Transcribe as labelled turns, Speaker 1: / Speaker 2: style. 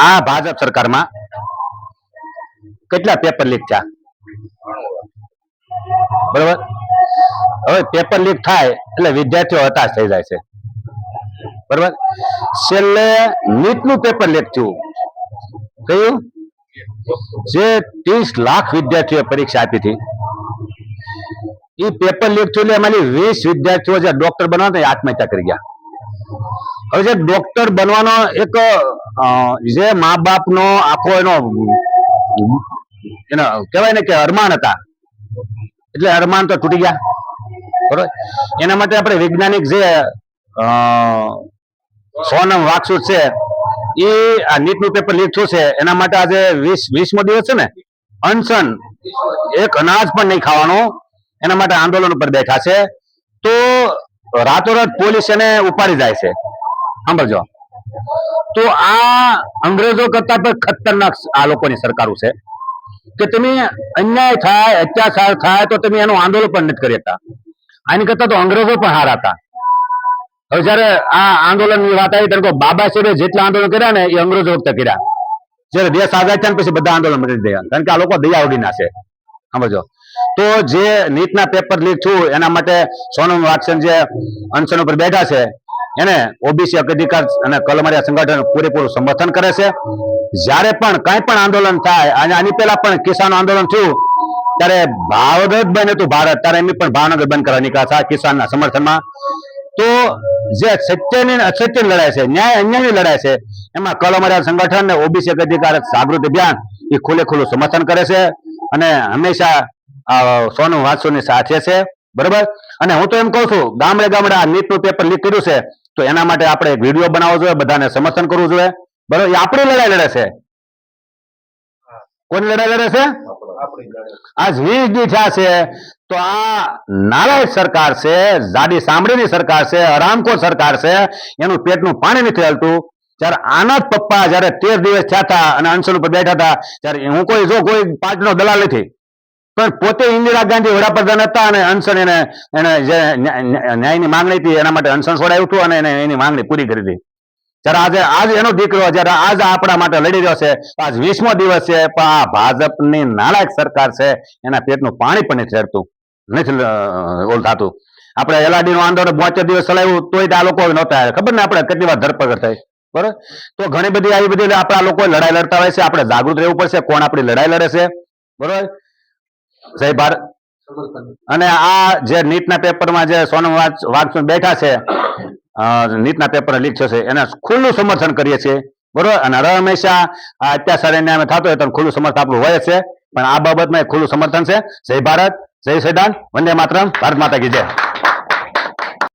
Speaker 1: આ ભાજપ સરકારમાં કેટલા પેપર લીક થયા? બરોબર. હવે પેપર લીક થાય એટલે વિદ્યાર્થીઓ હતાશ થઈ જાય છે. બરોબર. છેલ્લે નીટનું પેપર લીક થયું. કયું? જે 30 લાખ વિદ્યાર્થીઓ પરીક્ષા આપી હતી એ પેપર લીક થયું એટલે એમાંથી 20 વિદ્યાર્થીઓ જે ડોક્ટર બનવાના આત્મહત્યા કરી ગયા. હવે જે ડોક્ટર બનવાનો એક જે મા બાપ નો આખો એનો કહેવાય ને કે અરમાન હતા, એટલે અરમાન તો તૂટી ગયા. બરોબર. એના માટે આપણે વૈજ્ઞાનિક જે સોનમ વાકસુદ છે એ આ નીટનું પેપર લીક થયું છે એના માટે આજે 20મો દિવસ છે ને, અનશન, એક અનાજ પણ નહીં ખાવાનું, એના માટે આંદોલન ઉપર બેઠા છે. તો રાતોરાત પોલીસ એને ઉપાડી જાય છે. સાંભળજો, તો આ અંગ્રેજો કરતા પણ ખતરનાક આ લોકોની સરકારો છે કે તમે અન્યાય થાય, અત્યાચાર થાય તો તમે એનું આંદોલન પણ નથી કરી શકતા. આની કરતા તો અંગ્રેજો પણ હારા હતા. હવે જયારે આ આંદોલન ની વાત આવી ત્યારે બાબા સાહેબે જેટલા આંદોલન કર્યા ને એ અંગ્રેજો વખતે કર્યા. જયારે દેશ આઝાદ થયા પછી બધા આંદોલન મટી ગયા, કારણ કે આ લોકો દયા ઉડીના છે. સમજો. તો જે નીટના પેપર લીક થયું એના માટે સોનમ વાકસન જે અનશન ઉપર બેઠા છે એને ઓબીસી અધિકાર અને કલમરિયા સંગઠન પૂરેપૂરું સમર્થન કરે છે. જ્યારે પણ કઈ પણ આંદોલન થાય, અને આની પહેલા પણ કિસાન આંદોલન થયું ત્યારે ભાવનગર બંધ હતું ભારત, ત્યારે એમની પણ ભાવનગર બંધ કરવા નીકળ્યા હતા કિસાનના સમર્થનમાં. તો જે સત્યની અસત્યની લડાઈ છે, ન્યાય અન્યાયની લડાઈ છે, એમાં કલમરિયા સંગઠન ને ઓબીસી અધિકાર જાગૃતિ અભિયાન એ ખુલ્લું સમર્થન કરે છે અને હંમેશા સોનમ વાકસુદની સાથે છે. બરોબર. અને હું તો એમ કહું છું, ગામડે ગામડે આ નીટનું પેપર લીક કર્યું છે તો એના માટે આપણે એક વિડીયો બનાવવો જોઈએ, બધાને સમર્થન કરવું જોઈએ. બરોબર. એ આપણી લડાઈ લડે છે. કોની લડાઈ લડે છે? આજ 20 દી થયા છે. તો આ નાલાયક સરકાર છે, જાડી સાંભળીની સરકાર છે, હરામખોર સરકાર છે, એનું પેટનું પાણી નથી હલતું. જયારે આના જ પપ્પા જયારે 13 દિવસ થયા હતા અને અનશન ઉપર બેઠા હતા ત્યારે હું કોઈ પાર્ટીનો દલાલ નથી, પણ પોતે ઇન્દિરા ગાંધી વડાપ્રધાન હતા અને અનશન એને જે ન્યાયની માંગણી હતી એના માટે અનશન છોડાયું હતું અને એને એની માંગણી પૂરી કરી હતી. ત્યારે આજે એનો દીકરો જયારે આજ આપણા માટે લડી રહ્યો છે, આજ 20મો દિવસ છે, પણ આ ભાજપની નાલાયક સરકાર છે એના પેટનું પાણી પણ નથી ચડતું, નથી ઓલ થતું. આપણે એલઆરડી નું આંદોલન 72 દિવસ ચલાવ્યું તોય આ લોકો નહોતા, ખબર ને આપણે કેટલી વાર ધરપકડ થઈ. બરોબર. તો ઘણી બધી આવી બધી આપણા લોકો લડાઈ લડતા હોય છે, આપણે જાગૃત રહેવું પડશે કોણ આપણી લડાઈ લડે છે. બરોબર. જય ભારત. અને આ જે નીટના પેપરમાં જે સોનમ વાકસુદ બેઠા છે, નીટના પેપર લીક થશે એને ખુલ્લું સમર્થન કરીએ છીએ. બરોબર. અને હર હંમેશા અત્યાચાર અન્યાય થતો હોય તો ખુલ્લું સમર્થન આપણું હોય છે, પણ આ બાબતમાં ખુલ્લું સમર્થન છે. જય ભારત, જય સંવિધાન, વંદે માતરમ, ભારત માતા કી જય.